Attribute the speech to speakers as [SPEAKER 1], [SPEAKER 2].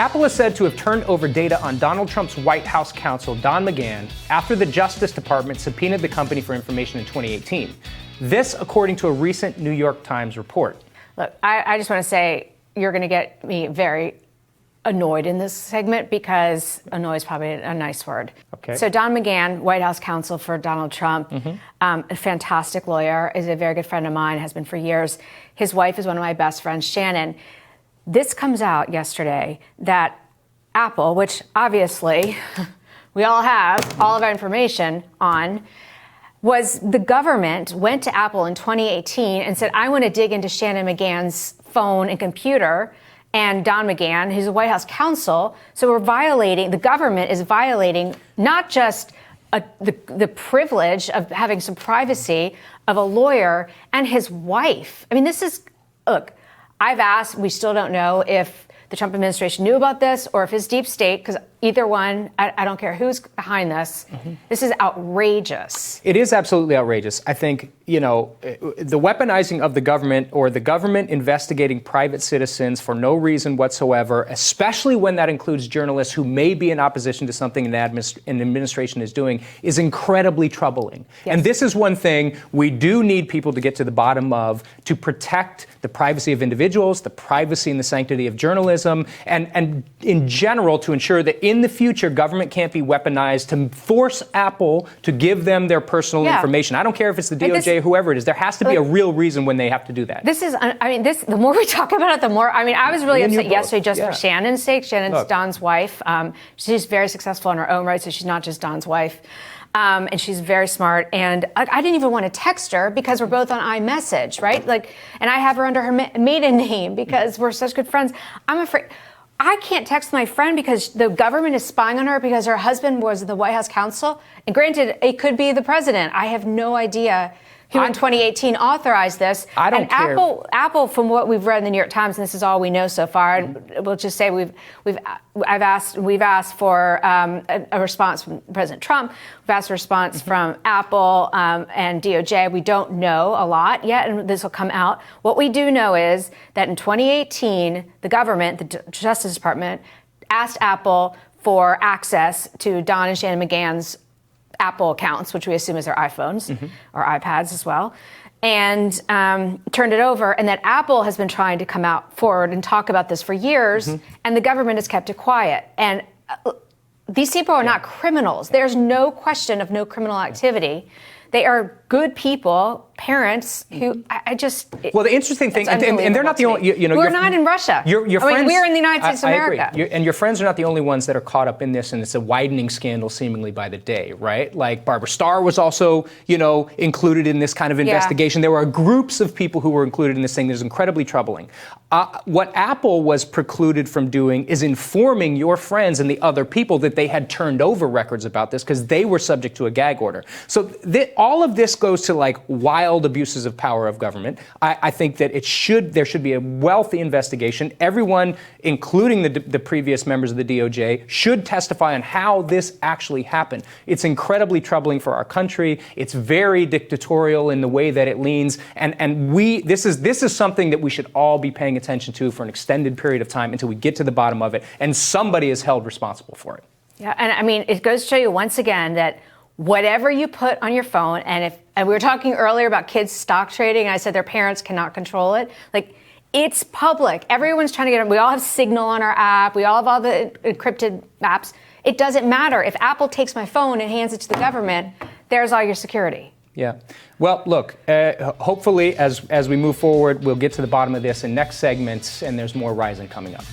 [SPEAKER 1] Apple is said to have turned over data on Donald Trump's White House counsel, Don McGahn, after the Justice Department subpoenaed the company for information in 2018. This, according to a recent New York Times report.
[SPEAKER 2] Look, I just want to say you're going to get me very annoyed in this segment because annoyed is probably a nice word.
[SPEAKER 1] Okay.
[SPEAKER 2] So Don McGahn, White House counsel for Donald Trump, a fantastic lawyer, is a very good friend of mine, has been for years. His wife is one of my best friends, Shannon. This comes out yesterday that Apple, which obviously we all have all of our information on, was the government went to Apple in 2018 and said, I want to dig into Shannon McGahn's phone and computer, and Don McGahn, who's a White House counsel. So the government is violating not just the privilege of having some privacy of a lawyer and his wife. I mean, look, I've asked, we still don't know if the Trump administration knew about this or if it's deep state, because either one, I don't care who's behind this. This is outrageous.
[SPEAKER 1] It is absolutely outrageous. I think, the weaponizing of the government or the government investigating private citizens for no reason whatsoever, especially when that includes journalists who may be in opposition to something an administration is doing, is incredibly troubling.
[SPEAKER 2] Yes.
[SPEAKER 1] And this is one thing we do need people to get to the bottom of, to protect the privacy of individuals, the privacy and the sanctity of journalism, and in general to ensure that in the future government can't be weaponized to force Apple to give them their personal information. I don't care if it's the DOJ, whoever it is. There has to be a real reason when they have to do that.
[SPEAKER 2] The more we talk about it, the more, I was really upset yesterday just for Shannon's sake. Shannon's Don's wife. She's very successful in her own right, so she's not just Don's wife. And she's very smart. And I didn't even want to text her because we're both on iMessage, right? And I have her under her maiden name because we're such good friends. I'm afraid I can't text my friend because the government is spying on her because her husband was the White House counsel. And granted, it could be the president. I have no idea who in 2018 authorized this.
[SPEAKER 1] I don't care.
[SPEAKER 2] Apple, from what we've read in the New York Times, and this is all we know so far, and we'll just say we've asked for a response from President Trump. We've asked for a response from Apple and DOJ. We don't know a lot yet, and this will come out. What we do know is that in 2018, the government, the Justice Department, asked Apple for access to Don and Shannon McGahn's Apple accounts, which we assume is their iPhones or iPads as well, and turned it over. And that Apple has been trying to come out forward and talk about this for years, and the government has kept it quiet. And these people are not criminals. There's no question of no criminal activity. They are good people, parents who
[SPEAKER 1] Well, the interesting thing, and they're not the only,
[SPEAKER 2] we're not in Russia.
[SPEAKER 1] Your friends,
[SPEAKER 2] we're in the United States of America.
[SPEAKER 1] I agree. And your friends are not the only ones that are caught up in this, and it's a widening scandal seemingly by the day, right? Like Barbara Starr was also, included in this kind of investigation. There were groups of people who were included in this thing that is incredibly troubling. What Apple was precluded from doing is informing your friends and the other people that they had turned over records about this because they were subject to a gag order. So all of this goes to wild abuses of power of government. I think that there should be a wealthy investigation. Everyone, including the previous members of the DOJ, should testify on how this actually happened. It's incredibly troubling for our country. It's very dictatorial in the way that it leans. And this is something that we should all be paying attention to for an extended period of time until we get to the bottom of it. And somebody is held responsible for it.
[SPEAKER 2] Yeah, and it goes to show you once again that whatever you put on your phone, and we were talking earlier about kids stock trading, and I said their parents cannot control it. It's public. Everyone's trying to get it. We all have Signal on our app. We all have all the encrypted apps. It doesn't matter. If Apple takes my phone and hands it to the government, there's all your security.
[SPEAKER 1] Yeah. Well, look, hopefully as we move forward, we'll get to the bottom of this in next segments, and there's more Rising coming up.